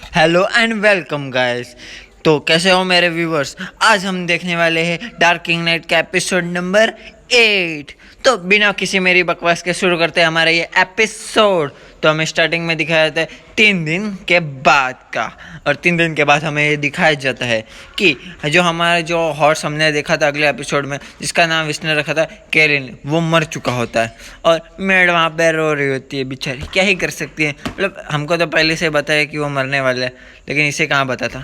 Hello and welcome guys. तो कैसे हो मेरे व्यूवर्स। आज हम देखने वाले हैं डार्क किंग नाइट का एपिसोड नंबर 8। तो बिना किसी मेरी बकवास के शुरू करते हैं हमारा ये एपिसोड। तो हमें स्टार्टिंग में दिखाया जाता है 3 दिन के बाद का, और 3 दिन के बाद हमें ये दिखाया जाता है कि जो हॉर्स हमने देखा था अगले एपिसोड में, जिसका नाम इसने रखा था कैरिन, वो मर चुका होता है। और मेड वहाँ पे रो रही होती है बेचारी, क्या ही कर सकती है। मतलब हमको तो पहले से बताया कि वो मरने वाला है, लेकिन इसे कहाँ पता था।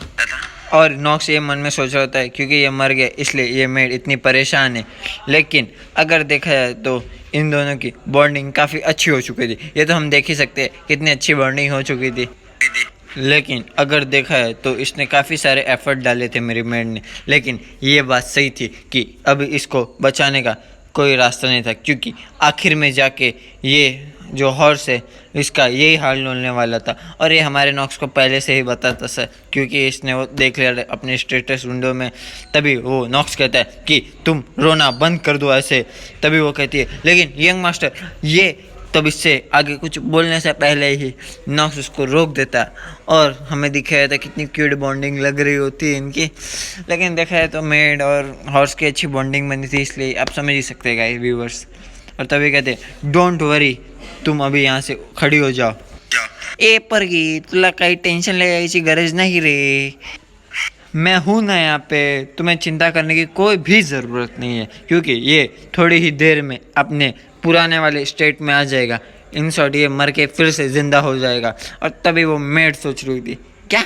और नॉक्स ये मन में सोच रहा होता है क्योंकि ये मर गया इसलिए ये मेड इतनी परेशान है। लेकिन अगर देखा जाए तो इन दोनों की बॉन्डिंग काफ़ी अच्छी हो चुकी थी। ये तो हम देख ही सकते हैं कितनी अच्छी बॉन्डिंग हो चुकी थी। लेकिन अगर देखा है तो इसने काफ़ी सारे एफर्ट डाले थे मेरी मेड ने, लेकिन ये बात सही थी कि अब इसको बचाने का कोई रास्ता नहीं था, क्योंकि आखिर में जाके ये जो हॉर्स है इसका यही हाल होने वाला था। और ये हमारे नॉक्स को पहले से ही बताता सर, क्योंकि इसने वो देख लिया अपने स्टेटस विंडो में। तभी वो नॉक्स कहता है कि तुम रोना बंद कर दो ऐसे। तभी वो कहती है लेकिन यंग मास्टर ये, तब इससे आगे कुछ बोलने से पहले ही नॉक्स उसको रोक देता है। और हमें दिखाया था कितनी क्यूट बॉन्डिंग लग रही होती है इनकी। लेकिन देखा है तो मेड और हॉर्स की अच्छी बॉन्डिंग बनी थी, इसलिए आप समझ ही सकते हैं गाइस व्यूवर्स। और तभी कहते डोंट वरी, तुम अभी यहाँ से खड़ी हो जाओ। ए परगी तुला काही टेन्शन लगायची गरज नहीं रे, मैं हूँ ना यहाँ पे, तुम्हें चिंता करने की कोई भी ज़रूरत नहीं है, क्योंकि ये थोड़ी ही देर में अपने पुराने वाले स्टेट में आ जाएगा। इन शॉर्ट ये मर के फिर से ज़िंदा हो जाएगा। और तभी वो मेड सोच रही थी क्या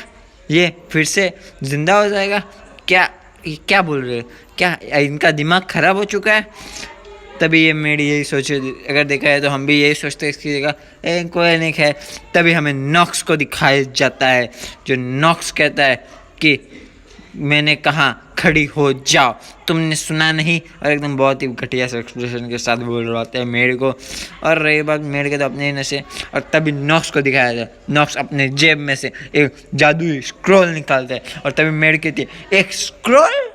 ये फिर से ज़िंदा हो जाएगा, क्या ये क्या बोल रहे हैं, क्या इनका दिमाग ख़राब हो चुका है। तभी ये मेड यही सोचे, अगर देखा है तो हम भी यही सोचते हैं इसकी जगह कोई नहीं है। तभी हमें नॉक्स को दिखाया जाता है, जो नॉक्स कहता है कि मैंने कहा खड़ी हो जाओ, तुमने सुना नहीं। और एकदम बहुत ही घटिया से एक्सप्रेशन के साथ बोल रहा होता है मेड को। और रही बात मेड के तो अपने ही नशे। और तभी नॉक्स को दिखाया जाए, नॉक्स अपने जेब में से एक जादुई स्क्रॉल निकालता है। और तभी मेड कहती है एक स्क्रॉल,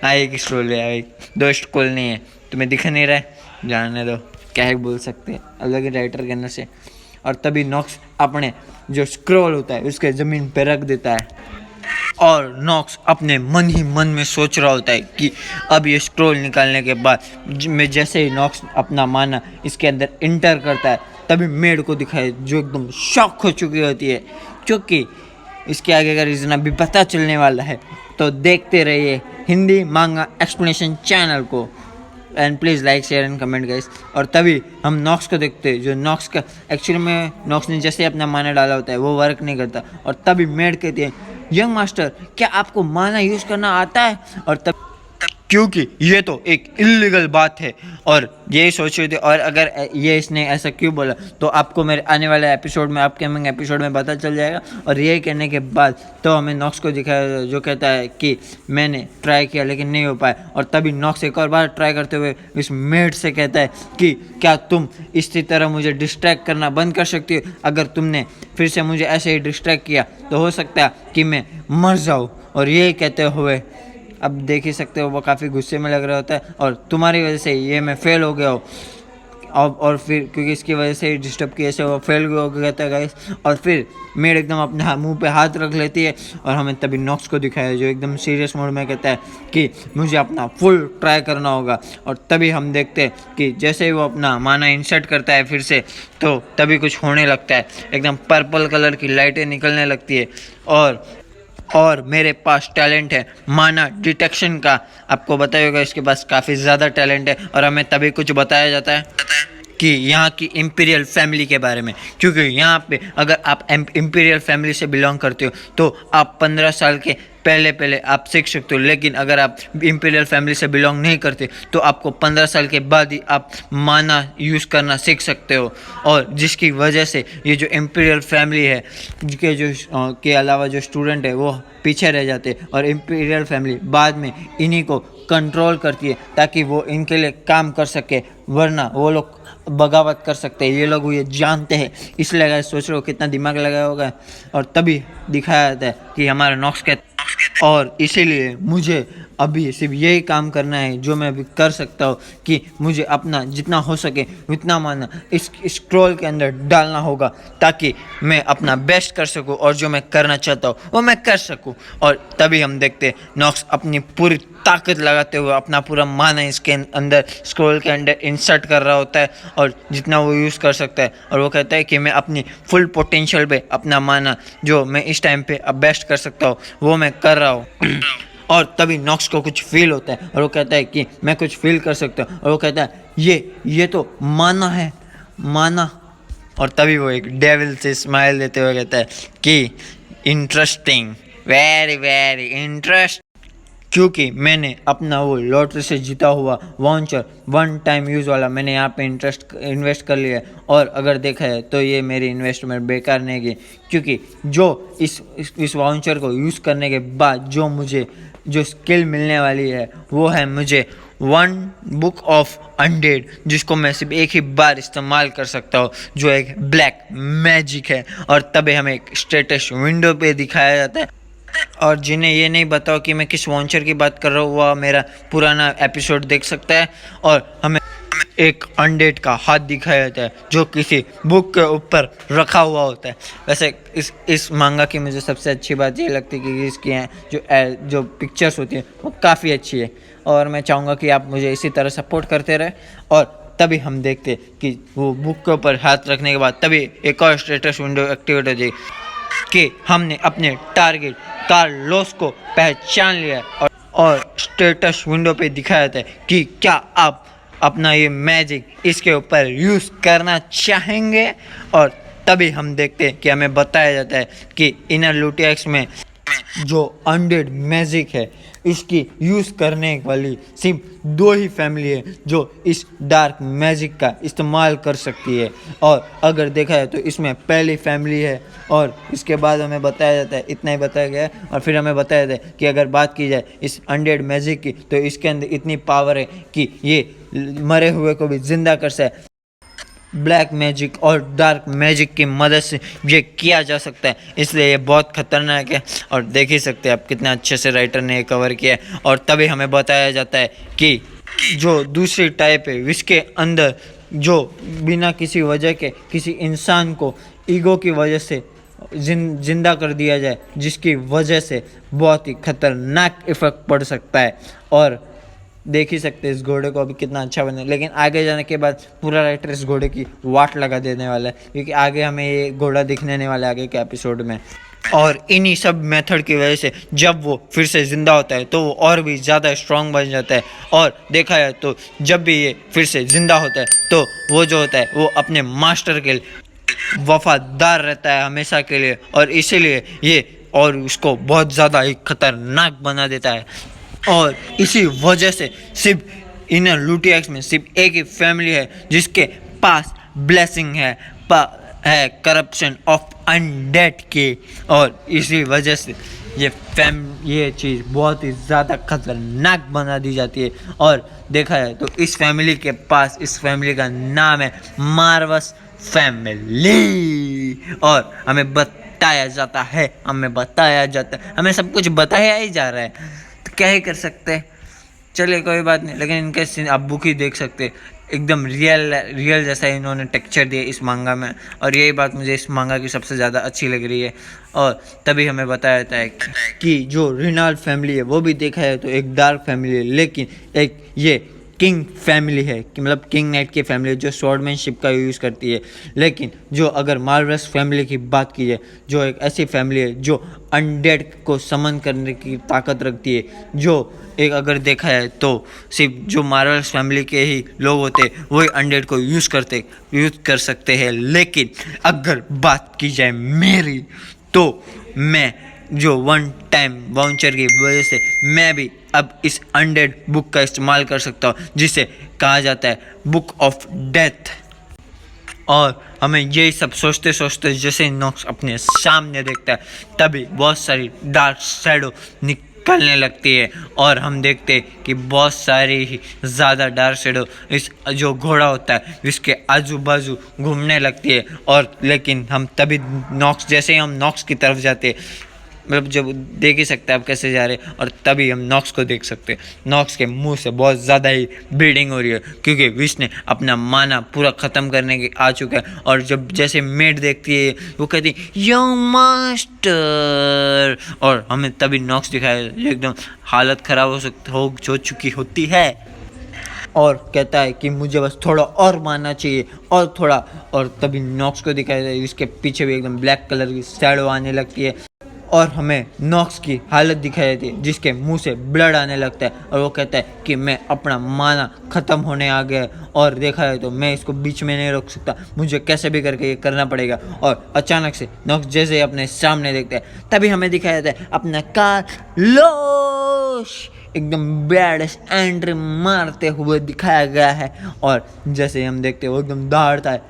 हाँ एक स्क्रॉल है, एक दो स्क्रॉल नहीं है, तुम्हें दिख नहीं रहा है, जानने दो, क्या है बोल सकते हैं अलग ही राइटर के नशे। और तभी नॉक्स अपने जो स्क्रॉल होता है उसके ज़मीन पे रख देता है। और नॉक्स अपने मन ही मन में सोच रहा होता है कि अब ये स्क्रॉल निकालने के बाद में जैसे ही नॉक्स अपना माना इसके अंदर इंटर करता है, तभी मेड को दिखाए जो एकदम शॉक हो चुकी होती है, क्योंकि इसके आगे का रीज़न अभी पता चलने वाला है। तो देखते रहिए हिंदी मांगा एक्सप्लेनेशन चैनल को, and please like share and comment guys. और तभी हम नॉक्स को देखते हैं, जो नॉक्स का एक्चुअली में नॉक्स ने जैसे अपना माना डाला होता है वो वर्क नहीं करता। और तभी मेड कहती है यंग मास्टर क्या आपको माना यूज़ करना आता है। और तब क्योंकि ये तो एक इलीगल बात है, और यही सोच रहे थे। और अगर ये इसने ऐसा क्यों बोला तो आपको मेरे आने वाले एपिसोड में, अपकमिंग एपिसोड में पता चल जाएगा। और ये कहने के बाद तो हमें नॉक्स को दिखाया जो कहता है कि मैंने ट्राई किया लेकिन नहीं हो पाया। और तभी नॉक्स एक और बार ट्राई करते हुए इस मेड से कहता है कि क्या तुम इसी तरह मुझे डिस्ट्रैक्ट करना बंद कर सकती हो। अगर तुमने फिर से मुझे ऐसे ही डिस्ट्रैक्ट किया तो हो सकता है कि मैं मर जाऊँ। और यही कहते हुए अब देख ही सकते हो वो काफ़ी गुस्से में लग रहा होता है, और तुम्हारी वजह से ये मैं फेल हो गया हूँ। और फिर क्योंकि इसकी वजह से डिस्टर्ब किए से वो फेल हो गया था गाइस। और फिर मेड एकदम अपने मुंह पे हाथ रख लेती है। और हमें तभी नॉक्स को दिखाया जो एकदम सीरियस मोड में कहता है कि मुझे अपना फुल ट्राई करना होगा। और तभी हम देखते हैं कि जैसे ही वो अपना माना इंसर्ट करता है फिर से, तो तभी कुछ होने लगता है, एकदम पर्पल कलर की लाइटें निकलने लगती है। और मेरे पास टैलेंट है माना डिटेक्शन का, आपको बताया होगा इसके पास काफ़ी ज़्यादा टैलेंट है। और हमें तभी कुछ बताया जाता है कि यहाँ की इम्पीरियल फैमिली के बारे में, क्योंकि यहाँ पे अगर आप इम्पीरियल फैमिली से बिलोंग करते हो तो आप 15 साल के पहले आप सीख सकते हो। लेकिन अगर आप इम्पीरियल फैमिली से बिलोंग नहीं करते तो आपको 15 साल के बाद ही आप माना यूज़ करना सीख सकते हो। और जिसकी वजह से ये जो इम्पीरियल फैमिली है के के अलावा जो स्टूडेंट है वो पीछे रह जाते हैं, और इम्पीरियल फैमिली बाद में इन्हीं को कंट्रोल करती है ताकि वो इनके लिए काम कर सके, वरना वो लोग बगावत कर सकते हैं। ये लोग ये जानते हैं, इसलिए सोच रहे हो कितना दिमाग लगाया होगा। और तभी दिखाया जाता है कि हमारा नॉक्स कहता और इसीलिए मुझे अभी सिर्फ यही काम करना है जो मैं अभी कर सकता हूँ कि मुझे अपना जितना हो सके उतना माना इस स्क्रॉल के अंदर डालना होगा ताकि मैं अपना बेस्ट कर सकूँ और जो मैं करना चाहता हूँ वो मैं कर सकूँ। और तभी हम देखते हैं नॉक्स अपनी पूरी ताकत लगाते हुए अपना पूरा माना इसके अंदर स्क्रॉल के अंदर इंसर्ट कर रहा होता है और जितना वो यूज़ कर सकता है। और वो कहता है कि मैं अपनी फुल पोटेंशियल पे अपना माना जो मैं इस टाइम पे अब बेस्ट कर सकता हूँ वो मैं कर रहा हूँ। और तभी नॉक्स को कुछ फील होता है और वो कहता है कि मैं कुछ फील कर सकता हूँ। और वो कहता है ये तो माना है, माना। और तभी वो एक डेविल से स्माइल देते हुए कहता है कि इंटरेस्टिंग, वेरी वेरी इंटरेस्ट, क्योंकि मैंने अपना वो लॉटरी से जीता हुआ वाउचर 1 टाइम यूज़ वाला मैंने यहाँ पे इन्वेस्ट कर लिया है। और अगर देखा है तो ये मेरी इन्वेस्टमेंट बेकार नहीं गई, क्योंकि जो इस वाउचर को यूज़ करने के बाद जो मुझे जो स्किल मिलने वाली है वो है मुझे 1 बुक ऑफ अनडेड, जिसको मैं सिर्फ एक ही बार इस्तेमाल कर सकता हूँ, जो एक ब्लैक मैजिक है। और तभी हमें एक स्टेटस विंडो पे दिखाया जाता है। और जिन्हें ये नहीं बताओ कि मैं किस वॉन्चर की बात कर रहा हूँ वह मेरा पुराना एपिसोड देख सकता है। और हमें एक अनडेड का हाथ दिखाया जाता है जो किसी बुक के ऊपर रखा हुआ होता है। वैसे इस मांगा की मुझे सबसे अच्छी बात ये लगती है कि इसकी जो पिक्चर्स होती हैं वो काफ़ी अच्छी है। और मैं चाहूँगा कि आप मुझे इसी तरह सपोर्ट करते रहे। और तभी हम देखते कि वो बुक के ऊपर हाथ रखने के बाद तभी एक और स्टेटस विंडो एक्टिवेट हो जाएगी कि हमने अपने टारगेट कार्लोस को पहचान लिया है। और स्टेटस विंडो पे दिखाया जाता है कि क्या आप अपना ये मैजिक इसके ऊपर यूज़ करना चाहेंगे। और तभी हम देखते हैं कि हमें बताया जाता है कि इनर लूटियक्स में जो अनडेड मैजिक है इसकी यूज़ करने वाली सिर्फ 2 ही फैमिली है जो इस डार्क मैजिक का इस्तेमाल कर सकती है। और अगर देखा जाए तो इसमें पहली फैमिली है। और इसके बाद हमें बताया जाता है, इतना ही बताया गया है। और फिर हमें बताया जाता है कि अगर बात की जाए इस अनडेड मैजिक की तो इसके अंदर इतनी पावर है कि ये मरे हुए को भी जिंदा कर सकता है। ब्लैक मैजिक और डार्क मैजिक की मदद से ये किया जा सकता है, इसलिए ये बहुत खतरनाक है। और देख ही सकते हैं आप कितना अच्छे से राइटर ने कवर किया है। और तभी हमें बताया जाता है कि जो दूसरी टाइप है इसके अंदर जो बिना किसी वजह के किसी इंसान को ईगो की वजह से जिंदा कर दिया जाए, जिसकी वजह से बहुत ही खतरनाक इफेक्ट पड़ सकता है। और देख ही सकते हैं इस घोड़े को अभी कितना अच्छा बना, लेकिन आगे जाने के बाद पूरा राइटर इस घोड़े की वाट लगा देने वाला है, क्योंकि आगे हमें ये घोड़ा दिखने नहीं वाला है आगे के एपिसोड में। और इन्हीं सब मेथड की वजह से जब वो फिर से ज़िंदा होता है तो वो और भी ज़्यादा स्ट्रॉन्ग बन जाता है। और देखा जाए तो जब भी ये फिर से ज़िंदा होता है तो वो जो होता है वो अपने मास्टर के लिए वफादार रहता है हमेशा के लिए। और इसीलिए ये और उसको बहुत ज़्यादा ही खतरनाक बना देता है। और इसी वजह से सिर्फ इनर लूटियक्स में सिर्फ एक ही फैमिली है जिसके पास ब्लेसिंग है करप्शन ऑफ अनडेड की। और इसी वजह से ये चीज़ बहुत ही ज़्यादा खतरनाक बना दी जाती है। और देखा जाए तो इस फैमिली के पास इस फैमिली का नाम है मार्वस फैमिली। और हमें बताया जाता है हमें सब कुछ बताया ही जा रहा है, तो क्या ही कर सकते हैं। चलिए कोई बात नहीं, लेकिन इनके सीन आप बुक ही देख सकते हैं, एकदम रियल जैसा इन्होंने टेक्सचर दिया इस मांगा में। और यही बात मुझे इस मांगा की सबसे ज़्यादा अच्छी लग रही है। और तभी हमें बताया जाता है कि जो रिनाल्ड फैमिली है वो भी देखा है तो एक डार्क फैमिली है, लेकिन एक ये किंग फैमिली है कि मतलब किंग नाइट की फैमिली जो स्वॉर्डमैनशिप का यूज़ करती है। लेकिन जो अगर मार्वस फैमिली की बात की जाए जो एक ऐसी फैमिली है जो अनडेड को समन करने की ताकत रखती है, जो एक अगर देखा है तो सिर्फ जो मार्वल्स फैमिली के ही लोग होते हैं वही अनडेड को यूज़ कर सकते हैं। लेकिन अगर बात की जाए मेरी तो मैं जो 1 टाइम वाउचर की वजह से मैं भी अब इस अनडेड बुक का इस्तेमाल कर सकता हूँ, जिसे कहा जाता है बुक ऑफ डेथ। और हमें यही सब सोचते सोचते जैसे नॉक्स अपने सामने देखता है तभी बहुत सारी डार्क शैडो निकलने लगती है। और हम देखते हैं कि बहुत सारी ही ज़्यादा डार्क शैडो इस जो घोड़ा होता है इसके आजू बाजू घूमने लगती है। और लेकिन हम तभी जैसे ही हम नॉक्स की तरफ जाते मतलब जब देख ही सकते हैं आप कैसे जा रहे हैं। और तभी हम नॉक्स को देख सकते हैं, नॉक्स के मुंह से बहुत ज़्यादा ही ब्लीडिंग हो रही है, क्योंकि विश ने अपना माना पूरा ख़त्म करने के आ चुका है। और जब जैसे मेड देखती है वो कहती है यंग मास्टर, और हमें तभी नॉक्स दिखाया जो एकदम हालत ख़राब हो चुकी होती है, और कहता है कि मुझे बस थोड़ा और मानना चाहिए और थोड़ा। और तभी नॉक्स को दिखाया जाए, इसके पीछे भी एकदम ब्लैक कलर की शैडो आने लगती है, और हमें नॉक्स की हालत दिखाई देती है जिसके मुंह से ब्लड आने लगता है। और वो कहता है कि मैं अपना माना ख़त्म होने आ गया है, और देखा है तो मैं इसको बीच में नहीं रोक सकता, मुझे कैसे भी करके ये करना पड़ेगा। और अचानक से नॉक्स जैसे ही अपने सामने देखते हैं तभी हमें दिखाया जाता है अपना कार्लोस एकदम बैड एंट्री मारते हुए दिखाया गया है। और जैसे हम देखते हैं वो एकदम दौड़ता है,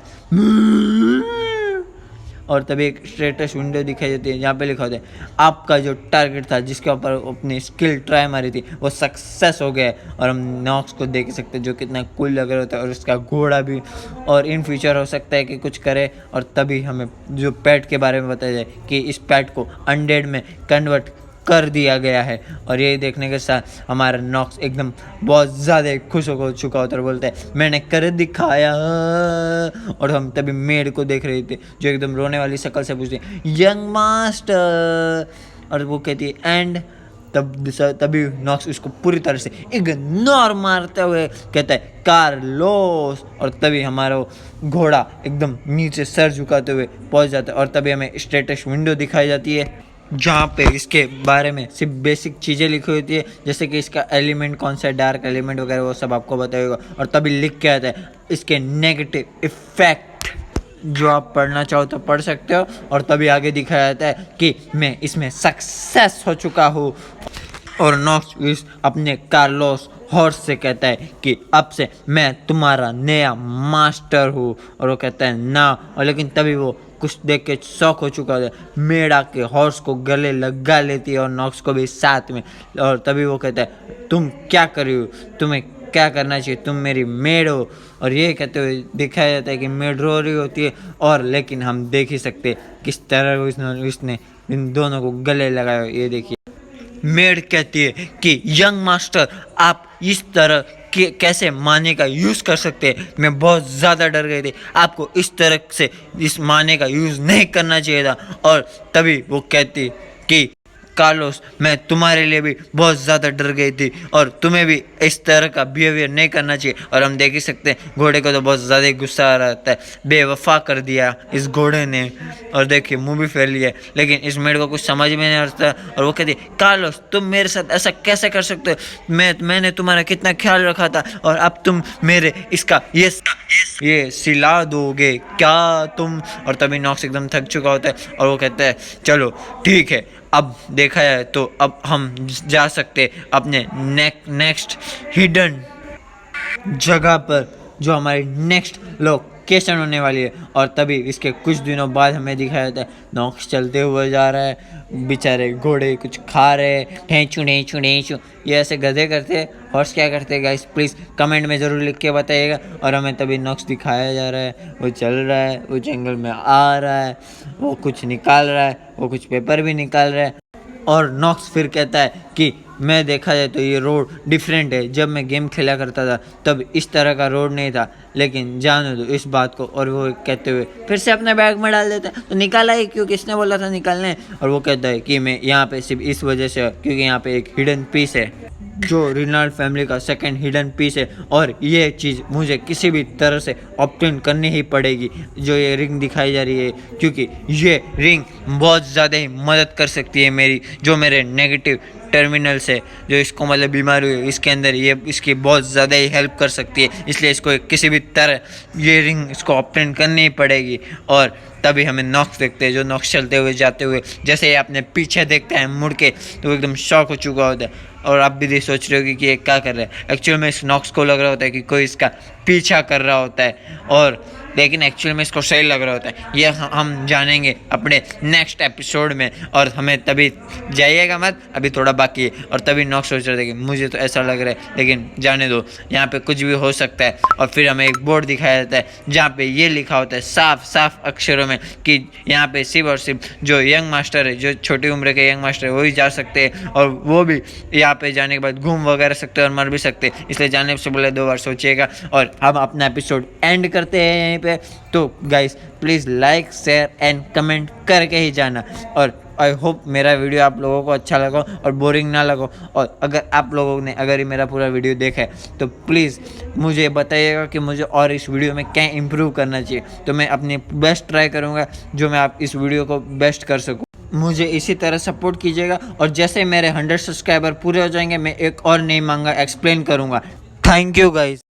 और तभी एक स्टेटस विंडो दिखाई देती है जहाँ पे लिखा होता है आपका जो टारगेट था जिसके ऊपर अपनी स्किल ट्राई मारी थी वो सक्सेस हो गया। और हम नॉक्स को देख सकते हैं जो कितना कूल लग रहा होता है, और उसका घोड़ा भी, और इन फ्यूचर हो सकता है कि कुछ करे। और तभी हमें जो पेट के बारे में बताया जाए कि इस पेट को अनडेड में कन्वर्ट कर दिया गया है। और ये देखने के साथ हमारा नॉक्स एकदम बहुत ज़्यादा खुश हो चुका होता है और बोलता है मैंने कर दिखाया। और हम तभी मेड को देख रहे थे जो एकदम रोने वाली शक्ल से पूछती है यंग मास्टर, और वो कहती है एंड तभी नॉक्स उसको पूरी तरह से इग्नोर मारते हुए कहता है कार्लोस। और तभी हमारा घोड़ा एकदम नीचे सर झुकाते हुए पहुंच जाता है। और तभी हमें स्टेटस विंडो दिखाई जाती है जहाँ पे इसके बारे में सिर्फ बेसिक चीज़ें लिखी होती है, जैसे कि इसका एलिमेंट कौन सा है, डार्क एलिमेंट वगैरह वो सब आपको बताएगा। और तभी लिख के आता है इसके नेगेटिव इफेक्ट, जो आप पढ़ना चाहो तो पढ़ सकते हो। और तभी आगे दिखाया जाता है कि मैं इसमें सक्सेस हो चुका हूँ। और नॉक्स अपने कार्लोस हॉर्स से कहता है कि अब से मैं तुम्हारा नया मास्टर हूँ। और वो कहता है ना, और लेकिन तभी वो कुछ देख के शौक हो चुका है, मेड आके हॉर्स को गले लगा लेती है और नॉक्स को भी साथ में। और तभी वो कहता है तुम क्या कर रही हो, तुम्हें क्या करना चाहिए, तुम मेरी मेड हो। और ये कहते हुए दिखाया जाता है कि मेड रो रही होती है, और लेकिन हम देख ही सकते किस तरह उसने इन दोनों को गले लगाया। ये देखिए मेड कहती है कि यंग मास्टर आप इस तरह कैसे माने का यूज़ कर सकते हैं, मैं बहुत ज़्यादा डर गई थी, आपको इस तरह से इस माने का यूज़ नहीं करना चाहिए था। और तभी वो कहती कि कार्लोस मैं तुम्हारे लिए भी बहुत ज़्यादा डर गई थी, और तुम्हें भी इस तरह का बिहेवियर नहीं करना चाहिए। और हम देख ही सकते हैं घोड़े को तो बहुत ज़्यादा ही गुस्सा आ रहा था, बेवफा कर दिया इस घोड़े ने। और देखिए मुंह भी फैल लिया, लेकिन इस मेड को कुछ समझ में नहीं आता। और वो कहती कार्लोस तुम मेरे साथ ऐसा कैसे कर सकते हो, मैंने तुम्हारा कितना ख्याल रखा था, और अब तुम मेरे इसका ये सिला दोगे क्या तुम। और तभी नॉक्स एकदम थक चुका होता है, और वो कहता है चलो ठीक है, अब देखा जाए तो अब हम जा सकते अपने नेक्स्ट हिडन जगह पर, जो हमारी नेक्स्ट लोकेशन होने वाली है। और तभी इसके कुछ दिनों बाद हमें दिखाया जाता है नॉक्स चलते हुए जा रहा है, बेचारे घोड़े कुछ खा रहे, ठेंचू ठेंचू ठेंचू, ये ऐसे गधे करते हैं। हॉर्स क्या करते हैं गाइस, प्लीज़ कमेंट में ज़रूर लिख के बताइएगा। और हमें तभी नॉक्स दिखाया जा रहा है, वो चल रहा है, वो जंगल में आ रहा है, वो कुछ निकाल रहा है, वो कुछ पेपर भी निकाल रहा है। और नॉक्स फिर कहता है कि मैं देखा जाए तो ये रोड डिफरेंट है, जब मैं गेम खेला करता था तब इस तरह का रोड नहीं था, लेकिन जानो दो इस बात को। और वो कहते हुए फिर से अपने बैग में डाल देता है, तो निकाला ही क्यों, किसने बोला था निकालने। और वो कहता है कि मैं यहाँ पे सिर्फ इस वजह से, क्योंकि यहाँ पे एक हिडन पीस है जो रिनाल्ड फैमिली का सेकंड हिडन पीस है, और ये चीज़ मुझे किसी भी तरह से ऑब्टेन करनी ही पड़ेगी, जो ये रिंग दिखाई जा रही है, क्योंकि ये रिंग बहुत ज़्यादा ही मदद कर सकती है मेरी, जो मेरे नेगेटिव टर्मिनल से जो इसको मतलब बीमारी हुई इसके अंदर, ये इसकी बहुत ज़्यादा ही हेल्प कर सकती है, इसलिए इसको किसी भी तरह ये रिंग इसको ऑब्टेन करनी ही पड़ेगी। और तभी हमें नॉक्स देखते हैं जो नॉक्स चलते हुए जाते हुए, जैसे ही अपने पीछे देखते हैं मुड़ के तो एकदम शॉक हो चुका होता है। और आप भी सोच रहे हो कि ये क्या कर रहा है, एक्चुअल में इस नॉक्स को लग रहा होता है कि कोई इसका पीछा कर रहा होता है। और लेकिन एक्चुअली में इसको सही लग रहा होता है। ये हम जानेंगे अपने नेक्स्ट एपिसोड में। और हमें तभी जाइएगा मत, अभी थोड़ा बाकी है। और तभी नॉक सोच रहे थे कि मुझे तो ऐसा लग रहा है, लेकिन जाने दो, यहाँ पे कुछ भी हो सकता है। और फिर हमें एक बोर्ड दिखाया जाता है जहाँ पे ये लिखा होता है साफ साफ अक्षरों में कि यहाँ पे सिर्फ और सिर्फ जो यंग मास्टर है, जो छोटी उम्र के यंग मास्टर है, वही जा सकते हैं। और वो भी यहाँ पे जाने के बाद घूम वगैरह सकते हैं और मर भी सकते हैं। इसलिए जाने से पहले 2 बार सोचिएगा। और हम अपना एपिसोड एंड करते हैं यहीं पे। तो guys please like share and comment करके ही जाना। और आई होप मेरा वीडियो आप लोगों को अच्छा लगा और बोरिंग ना लगा। और अगर आप लोगों ने अगर ये मेरा पूरा वीडियो देखा है तो प्लीज़ मुझे बताइएगा कि मुझे और इस वीडियो में क्या इम्प्रूव करना चाहिए। तो मैं अपनी बेस्ट ट्राई करूँगा जो मैं आप इस वीडियो को बेस्ट कर सकूँ। मुझे इसी तरह सपोर्ट कीजिएगा। और जैसे मेरे 100 सब्सक्राइबर पूरे हो जाएंगे, मैं एक और नई मांगा एक्सप्लेन करूँगा। Thank you guys.